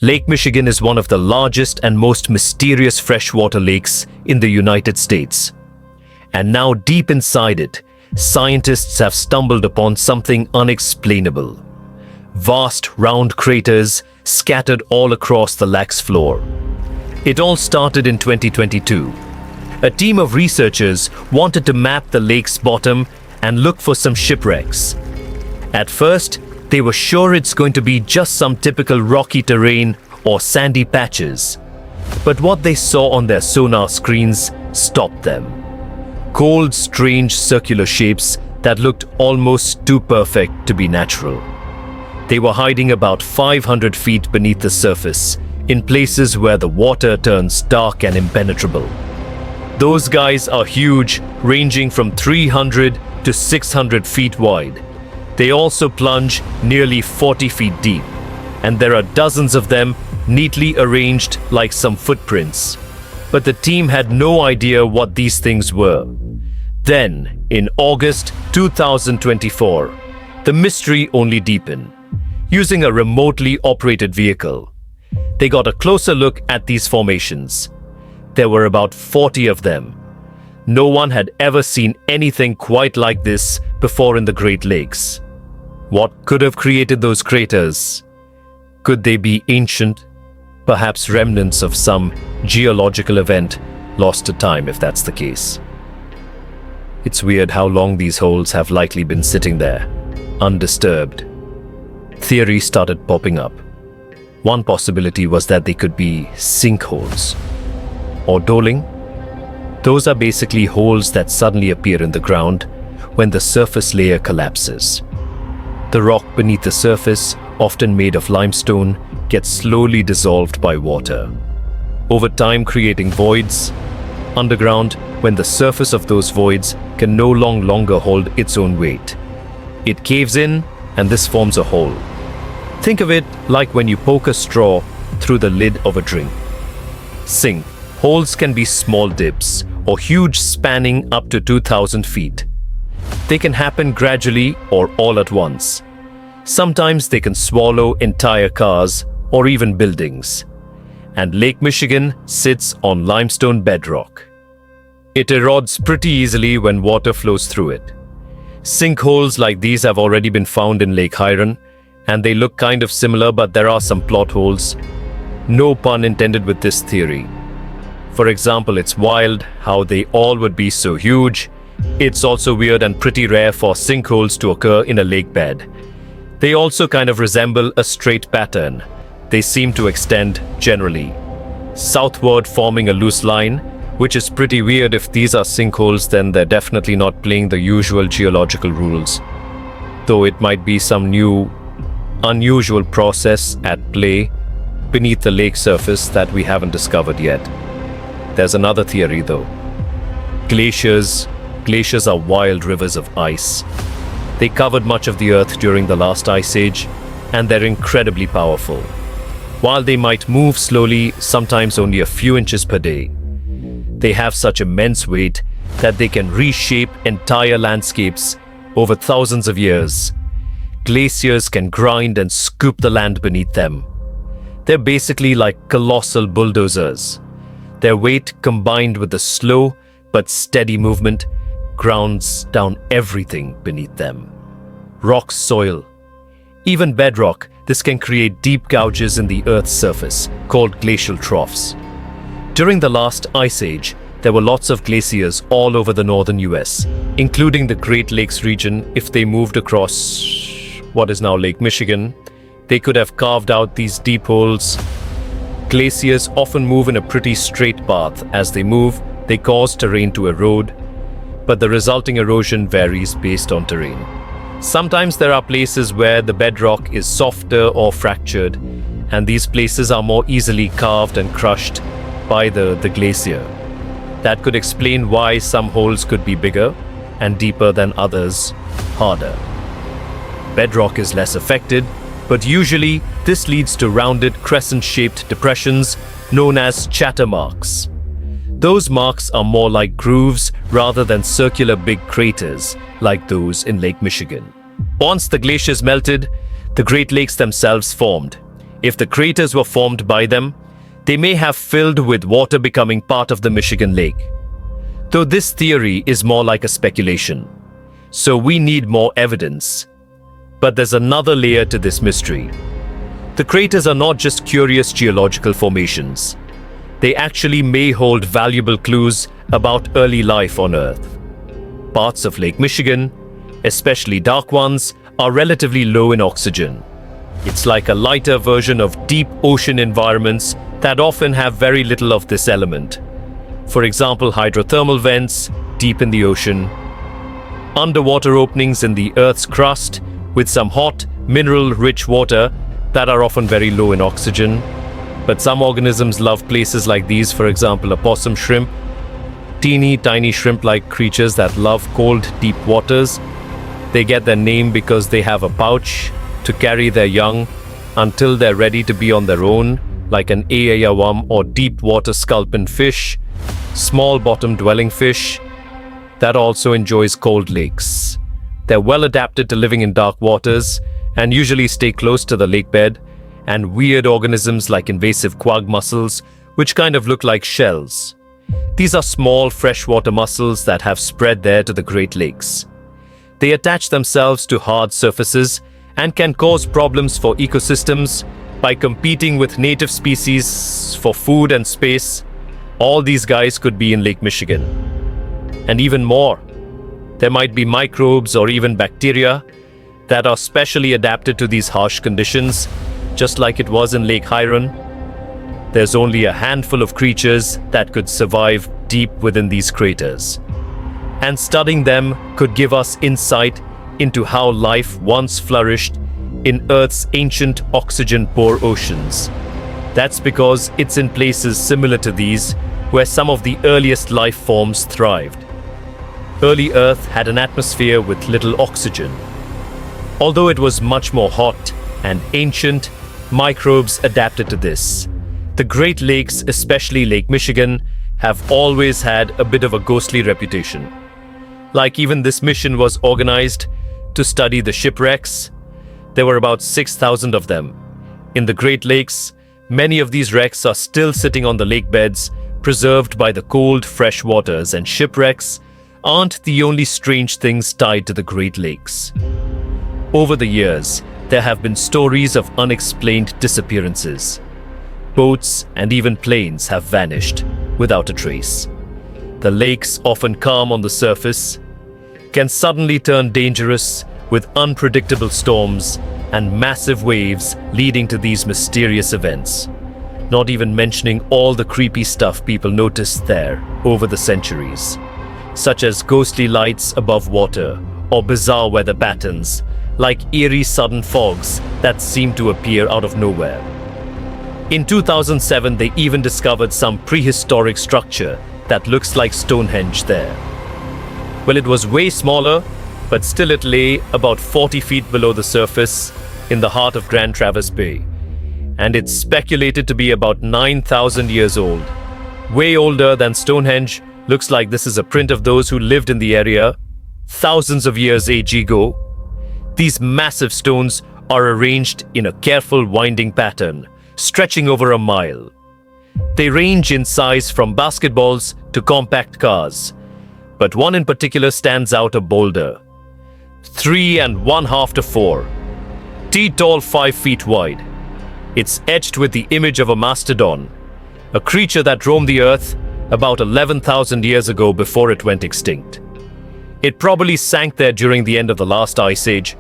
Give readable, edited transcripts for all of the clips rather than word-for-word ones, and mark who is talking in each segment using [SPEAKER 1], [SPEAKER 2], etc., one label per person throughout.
[SPEAKER 1] Lake Michigan is one of the largest and most mysterious freshwater lakes in the United States. And now deep inside it, scientists have stumbled upon something unexplainable. Vast round craters scattered all across the lake's floor. It all started in 2022. A team of researchers wanted to map the lake's bottom and look for some shipwrecks. At first, they were sure it's going to be just some typical rocky terrain or sandy patches. But what they saw on their sonar screens stopped them. Cold, strange circular shapes that looked almost too perfect to be natural. They were hiding about 500 feet beneath the surface, in places where the water turns dark and impenetrable. Those guys are huge, ranging from 300 to 600 feet wide. They also plunge nearly 40 feet deep, and there are dozens of them neatly arranged like some footprints. But the team had no idea what these things were. Then, in August 2024, the mystery only deepened. Using a remotely operated vehicle, they got a closer look at these formations. There were about 40 of them. No one had ever seen anything quite like this before in the Great Lakes. What could have created those craters? Could they be ancient? Perhaps remnants of some geological event lost to time, if that's the case. It's weird how long these holes have likely been sitting there, undisturbed. Theories started popping up. One possibility was that they could be sinkholes. Or doling. Those are basically holes that suddenly appear in the ground when the surface layer collapses. The rock beneath the surface, often made of limestone, gets slowly dissolved by water, over time creating voids underground when the surface of those voids can no longer hold its own weight. It caves in, and this forms a hole. Think of it like when you poke a straw through the lid of a drink. Sink holes can be small dips or huge, spanning up to 2,000 feet. They can happen gradually or all at once. Sometimes they can swallow entire cars or even buildings. And Lake Michigan sits on limestone bedrock. It erodes pretty easily when water flows through it. Sinkholes like these have already been found in Lake Huron, and they look kind of similar, but there are some plot holes. No pun intended with this theory. For example, it's wild how they all would be so huge. It's also weird and pretty rare for sinkholes to occur in a lake bed. They also kind of resemble a straight pattern. They seem to extend generally southward, forming a loose line, which is pretty weird. If these are sinkholes, then they're definitely not playing the usual geological rules. Though it might be some new, unusual process at play beneath the lake surface that we haven't discovered yet. There's another theory though. Glaciers are wild rivers of ice. They covered much of the Earth during the last ice age, and they're incredibly powerful. While they might move slowly, sometimes only a few inches per day, they have such immense weight that they can reshape entire landscapes over thousands of years. Glaciers can grind and scoop the land beneath them. They're basically like colossal bulldozers. Their weight, combined with the slow but steady movement, grounds down everything beneath them. Rock, soil, even bedrock. This can create deep gouges in the Earth's surface, called glacial troughs. During the last ice age, there were lots of glaciers all over the northern US, including the Great Lakes region. If they moved across what is now Lake Michigan, they could have carved out these deep holes. Glaciers often move in a pretty straight path. As they move, they cause terrain to erode, but the resulting erosion varies based on terrain. Sometimes there are places where the bedrock is softer or fractured, and these places are more easily carved and crushed by the glacier. That could explain why some holes could be bigger and deeper than others, harder. Bedrock is less affected, but usually this leads to rounded crescent-shaped depressions known as chatter marks. Those marks are more like grooves rather than circular big craters like those in Lake Michigan. Once the glaciers melted, the Great Lakes themselves formed. If the craters were formed by them, they may have filled with water becoming part of the Michigan Lake. Though this theory is more like a speculation, so we need more evidence. But there's another layer to this mystery. The craters are not just curious geological formations. They actually may hold valuable clues about early life on Earth. Parts of Lake Michigan, especially dark ones, are relatively low in oxygen. It's like a lighter version of deep ocean environments that often have very little of this element. For example, hydrothermal vents deep in the ocean, underwater openings in the Earth's crust with some hot, mineral-rich water that are often very low in oxygen. But some organisms love places like these, for example, a possum shrimp, teeny tiny shrimp-like creatures that love cold, deep waters. They get their name because they have a pouch to carry their young until they're ready to be on their own, like an aayawam or deep water sculpin fish, small bottom dwelling fish that also enjoys cold lakes. They're well adapted to living in dark waters and usually stay close to the lakebed, and weird organisms like invasive quag mussels, which kind of look like shells. These are small freshwater mussels that have spread there to the Great Lakes. They attach themselves to hard surfaces and can cause problems for ecosystems by competing with native species for food and space. All these guys could be in Lake Michigan. And even more, there might be microbes or even bacteria that are specially adapted to these harsh conditions, just like it was in Lake Huron. There's only a handful of creatures that could survive deep within these craters. And studying them could give us insight into how life once flourished in Earth's ancient oxygen-poor oceans. That's because it's in places similar to these where some of the earliest life forms thrived. Early Earth had an atmosphere with little oxygen. Although it was much more hot and ancient, microbes adapted to this. The Great Lakes, especially Lake Michigan, have always had a bit of a ghostly reputation. Like even this mission was organized to study the shipwrecks. There were about 6,000 of them. In the Great Lakes, many of these wrecks are still sitting on the lake beds, preserved by the cold, fresh waters, and shipwrecks aren't the only strange things tied to the Great Lakes. Over the years, there have been stories of unexplained disappearances. Boats and even planes have vanished without a trace. The lakes, often calm on the surface, can suddenly turn dangerous with unpredictable storms and massive waves leading to these mysterious events. Not even mentioning all the creepy stuff people noticed there over the centuries, such as ghostly lights above water or bizarre weather patterns, like eerie sudden fogs that seem to appear out of nowhere. In 2007, they even discovered some prehistoric structure that looks like Stonehenge there. Well, it was way smaller, but still it lay about 40 feet below the surface in the heart of Grand Traverse Bay. And it's speculated to be about 9,000 years old. Way older than Stonehenge. Looks like this is a print of those who lived in the area thousands of years ago. These massive stones are arranged in a careful winding pattern, stretching over a mile. They range in size from basketballs to compact cars, but one in particular stands out a boulder. 3.5 to 4 feet tall, 5 feet wide. It's etched with the image of a mastodon, a creature that roamed the earth about 11,000 years ago before it went extinct. It probably sank there during the end of the last ice age.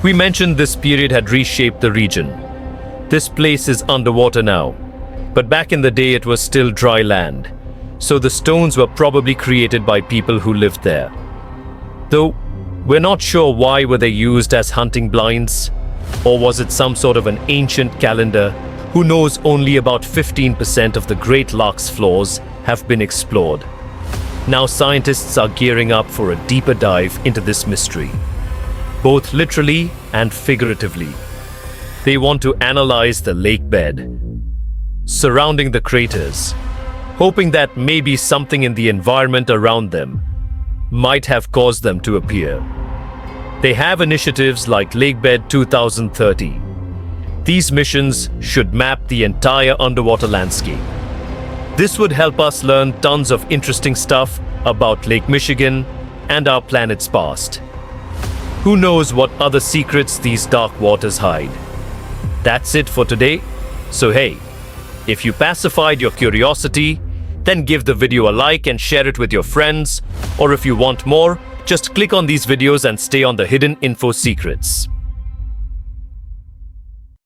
[SPEAKER 1] We mentioned this period had reshaped the region. This place is underwater now, but back in the day it was still dry land, so the stones were probably created by people who lived there. Though we're not sure why were they used as hunting blinds, or was it some sort of an ancient calendar? Who knows? Only about 15% of the Great Lakes floors have been explored. Now scientists are gearing up for a deeper dive into this mystery, both literally and figuratively. They want to analyze the lake bed surrounding the craters, hoping that maybe something in the environment around them might have caused them to appear. They have initiatives like Lakebed 2030, These missions should map the entire underwater landscape. This would help us learn tons of interesting stuff about Lake Michigan and our planet's past. Who knows what other secrets these dark waters hide? That's it for today. So hey, if you pacified your curiosity, then give the video a like and share it with your friends. Or if you want more, just click on these videos and stay on the hidden info secrets.